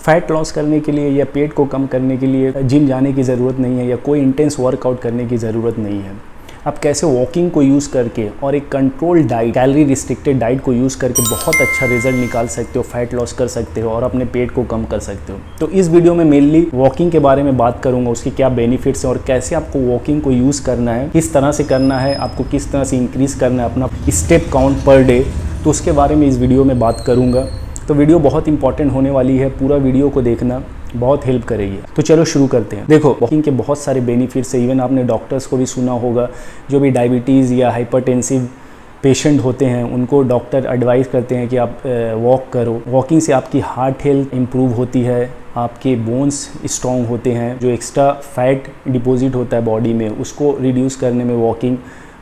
Fat loss करने के लिए या पेट को कम करने के लिए जिम जाने की ज़रूरत नहीं है या कोई इंटेंस वर्कआउट करने की ज़रूरत नहीं है। आप कैसे वॉकिंग को यूज़ करके और एक control diet, calorie restricted diet को यूज़ करके बहुत अच्छा रिजल्ट निकाल सकते हो, फैट लॉस कर सकते हो और अपने पेट को कम कर सकते हो। तो इस वीडियो में मेनली वॉकिंग के बारे में बात करूंगा, उसके क्या बेनिफिट्स हैं और कैसे आपको वॉकिंग को यूज़ करना है, किस तरह से करना है, आपको किस तरह से इंक्रीज़ करना है अपना स्टेप काउंट पर डे, तो उसके बारे में इस वीडियो में बात करूँगा। तो वीडियो बहुत इंपॉर्टेंट होने वाली है, पूरा वीडियो को देखना, बहुत हेल्प करेगी। तो चलो शुरू करते हैं। देखो, वॉकिंग के बहुत सारे बेनिफिट्स है। इवन आपने डॉक्टर्स को भी सुना होगा, जो भी डायबिटीज़ या हाइपरटेंसिव पेशेंट होते हैं उनको डॉक्टर एडवाइस करते हैं कि आप वॉक करो। वॉकिंग से आपकी हार्ट हेल्थ इंप्रूव होती है, आपके बोन्स स्ट्रॉन्ग होते हैं, जो एक्स्ट्रा फैट डिपॉजिट होता है बॉडी में उसको रिड्यूस करने में वॉकिंग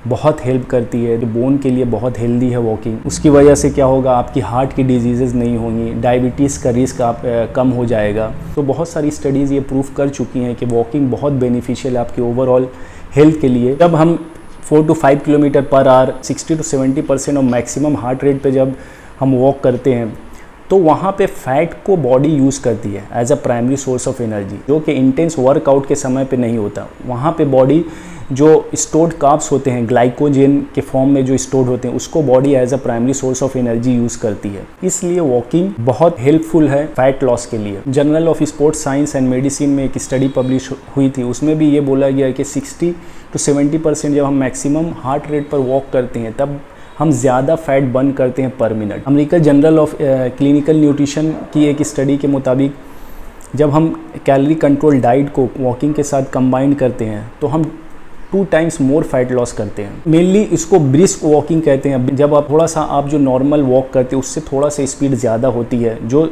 बहुत हेल्प करती है। जो बोन के लिए बहुत हेल्दी है वॉकिंग। उसकी वजह से क्या होगा, आपकी हार्ट की डिजीज़ेज़ नहीं होंगी, डायबिटीज़ का रिस्क कम हो जाएगा। तो बहुत सारी स्टडीज़ ये प्रूफ कर चुकी हैं कि वॉकिंग बहुत बेनिफिशियल है आपके ओवरऑल हेल्थ के लिए। जब हम 4 to 5 kilometre per hour 60 to 70% और मैक्सिमम हार्ट रेट पे जब हम वॉक करते हैं तो वहाँ पे फैट को बॉडी यूज़ करती है as a primary source of energy, जो कि इंटेंस वर्कआउट के समय पे नहीं होता। वहाँ पे बॉडी जो स्टोर्ड कार्ब्स होते हैं, ग्लाइकोजन के फॉर्म में जो स्टोर्ड होते हैं, उसको body as a primary source of energy use करती है। इसलिए वॉकिंग बहुत हेल्पफुल है फैट लॉस के लिए। Journal of sports science and medicine में एक स्टडी पब्लिश हुई थी, उसमें भी ये बोला गया कि 60 to 70% जब हम मैक्सिमम हार्ट रेट पर वॉक करते हैं तब हम ज़्यादा फैट बर्न करते हैं पर minute. American journal of clinical nutrition की एक स्टडी के मुताबिक जब हम कैलोरी कंट्रोल डाइट को वॉकिंग के साथ कंबाइन करते हैं तो हम 2 times मोर फैट लॉस करते हैं। मेनली इसको ब्रिस्क वॉकिंग कहते हैं। जब आप थोड़ा सा आप जो नॉर्मल वॉक करते हैं उससे थोड़ा सा स्पीड ज़्यादा होती है, जो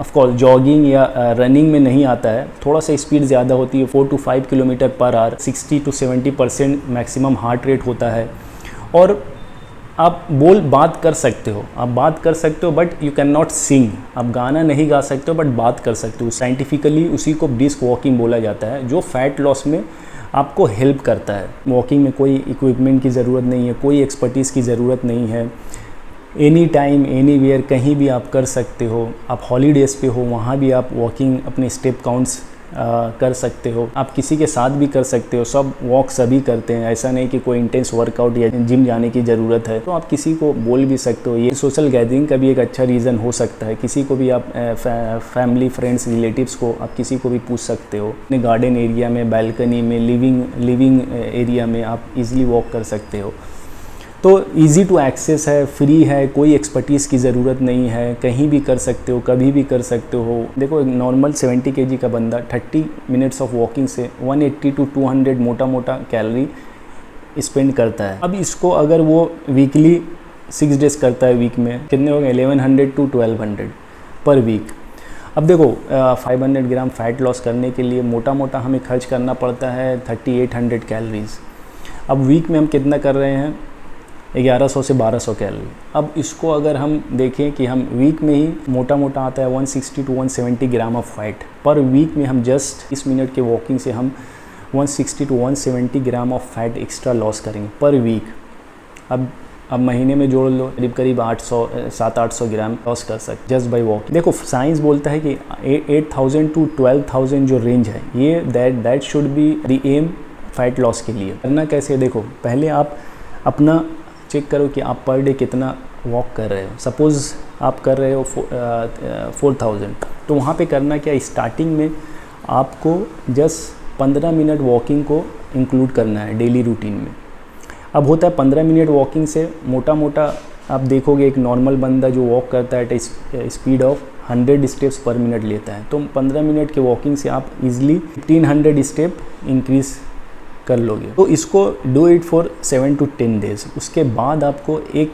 ऑफकोर्स जॉगिंग या रनिंग में नहीं आता है, थोड़ा सा स्पीड ज़्यादा होती है। 4 to 5 kilometre per hour 60 to 70% maximum heart rate होता है। और आप बात कर सकते हो, आप बात कर सकते हो बट यू कैन नॉट सिंग। आप गाना नहीं गा सकते हो बट बात कर सकते हो। साइंटिफिकली उसी को ब्रिस्क वॉकिंग बोला जाता है, जो फैट लॉस में आपको हेल्प करता है। वॉकिंग में कोई इक्विपमेंट की ज़रूरत नहीं है, कोई एक्सपर्टीज़ की ज़रूरत नहीं है। एनी टाइम एनी वेयर कहीं भी आप कर सकते हो। आप हॉलीडेज़ पे हो वहाँ भी आप वॉकिंग अपने स्टेप काउंट्स कर सकते हो। आप किसी के साथ भी कर सकते हो, सब वॉक सभी करते हैं। ऐसा नहीं कि कोई इंटेंस वर्कआउट या जिम जाने की ज़रूरत है, तो आप किसी को बोल भी सकते हो। ये सोशल गैदरिंग का भी एक अच्छा रीज़न हो सकता है। किसी को भी आप फैमिली, फ्रेंड्स, रिलेटिव्स को आप किसी को भी पूछ सकते हो। अपने गार्डन एरिया में, बालकनी में, लिविंग एरिया में आप इजीली वॉक कर सकते हो। तो इजी टू एक्सेस है, फ्री है, कोई एक्सपर्टीज़ की ज़रूरत नहीं है, कहीं भी कर सकते हो, कभी भी कर सकते हो। देखो, एक नॉर्मल 70 kg का बंदा 30 मिनट्स ऑफ वॉकिंग से 180 to 200 मोटा कैलोरी स्पेंड करता है। अब इसको अगर वो वीकली 6 days करता है, वीक में कितने हो गए, 1100 to 1200 पर वीक। अब देखो, 500 ग्राम फैट लॉस करने के लिए मोटा हमें खर्च करना पड़ता है 3800 कैलोरीज। अब वीक में हम कितना कर रहे हैं, 1100 से 1200 कैलोरी। अब इसको अगर हम देखें कि हम वीक में ही मोटा आता है 160 to 170 gram of fat per week में, हम जस्ट 30 मिनट के वॉकिंग से हम 160 to 170 gram of fat extra loss करेंगे पर वीक। अब महीने में जोड़ लो, करीब 700-800 ग्राम लॉस कर सकते जस्ट बाई वॉकिंग। देखो, साइंस बोलता है कि 8000 to 12000 जो रेंज है, ये that should be the aim fat loss के लिए। करना कैसे है, देखो, पहले आप अपना चेक करो कि आप पर डे कितना वॉक कर रहे हो। सपोज़ आप कर रहे हो 4000, तो वहाँ पे करना क्या, स्टार्टिंग में आपको जस्ट 15 मिनट वॉकिंग को इंक्लूड करना है डेली रूटीन में। अब होता है 15 मिनट वॉकिंग से मोटा आप देखोगे एक नॉर्मल बंदा जो वॉक करता है स्पीड ऑफ 100 स्टेप्स पर मिनट लेता है, तो 15 मिनट के वॉकिंग से आप इजीली 1500 स्टेप इंक्रीज़ कर लोगे। तो इसको do it for 7 to 10 days। उसके बाद आपको एक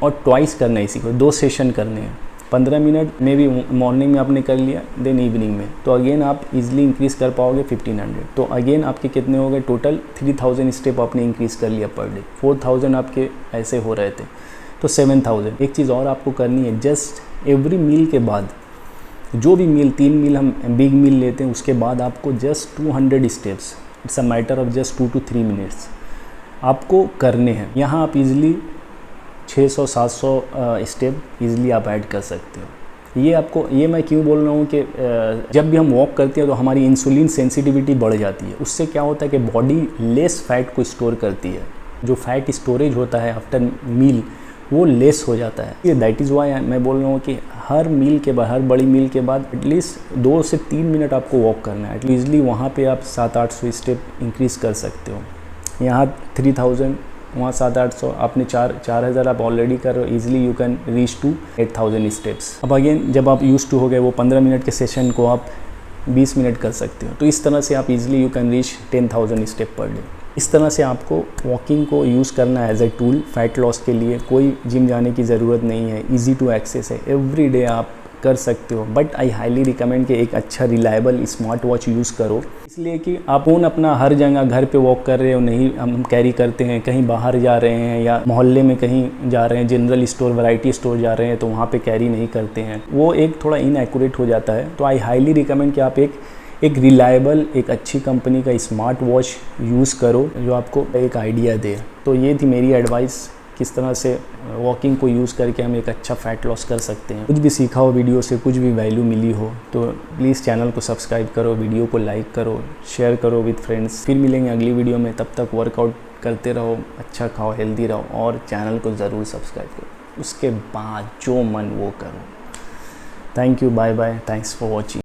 और ट्वाइस करना है, इसी को 2 सेशन करने हैं। 15 मिनट में भी मॉर्निंग में आपने कर लिया, देन इवनिंग में, तो अगेन आप इजीली इंक्रीज़ कर पाओगे 1500। तो अगेन आपके कितने हो गए, टोटल 3000 स्टेप आपने इंक्रीज़ कर लिया पर डे। 4000 आपके ऐसे हो रहे थे, तो 7000। एक चीज़ और आपको करनी है, जस्ट एवरी मील के बाद, जो भी मील, 3 मील हम बिग मील लेते हैं, उसके बाद आपको just 200 steps, it's a matter of just 2 to 3 minutes आपको करने हैं। यहाँ आप इजीली 600-700 स्टेप इजीली आप ऐड कर सकते हो। ये मैं क्यों बोल रहा हूँ कि जब भी हम वॉक करते हैं तो हमारी इंसुलिन सेंसिटिविटी बढ़ जाती है। उससे क्या होता है कि बॉडी लेस फैट को स्टोर करती है, जो फैट स्टोरेज होता है आफ्टर मील वो लेस हो जाता है। ये दैट इज़ वाई मैं बोल रहा हूँ कि हर मील के बाद, हर बड़ी मील के बाद एटलीस्ट 2 से 3 मिनट आपको वॉक करना है। एटलीस्ट ईजिली वहाँ पे आप 700-800 स्टेप इंक्रीज़ कर सकते हो। यहाँ 3000, वहाँ 700-800, आपने 4000 आप ऑलरेडी कर रहे हो, easily you can reach to 8000 steps. अब अगेन जब आप यूज टू हो गए, वो 15 मिनट के सेशन को आप 20 मिनट कर सकते हो। तो इस तरह से आप easily you can reach 10,000 step per day. इस तरह से आपको वॉकिंग को यूज़ करना है as a tool fat loss के लिए। कोई जिम जाने की ज़रूरत नहीं है, इजी टू एक्सेस है, एवरी डे आप कर सकते हो। बट आई हाईली रिकमेंड कि एक अच्छा रिलायबल स्मार्ट वॉच यूज़ करो, इसलिए कि आप फ़ोन अपना हर जगह घर पे वॉक कर रहे हो नहीं हम कैरी करते हैं, कहीं बाहर जा रहे हैं या मोहल्ले में कहीं जा रहे हैं, जनरल स्टोर, वैरायटी स्टोर जा रहे हैं तो वहाँ पे कैरी नहीं करते हैं, वो एक थोड़ा इनएक्यूरेट हो जाता है। तो आई हाईली रिकमेंड कि आप एक रिलायबल, एक अच्छी कंपनी का स्मार्ट वॉच यूज़ करो जो आपको एक आइडिया दे। तो ये थी मेरी एडवाइस, किस तरह से वॉकिंग को यूज़ करके हम एक अच्छा फ़ैट लॉस कर सकते हैं। कुछ भी सीखा हो वीडियो से, कुछ भी वैल्यू मिली हो तो प्लीज़ चैनल को सब्सक्राइब करो, वीडियो को लाइक करो, शेयर करो विद फ्रेंड्स। फिर मिलेंगे अगली वीडियो में, तब तक वर्कआउट करते रहो, अच्छा खाओ, हेल्दी रहो और चैनल को ज़रूर सब्सक्राइब करो। उसके बाद जो मन वो करो। Thank you, bye bye, thanks for watching.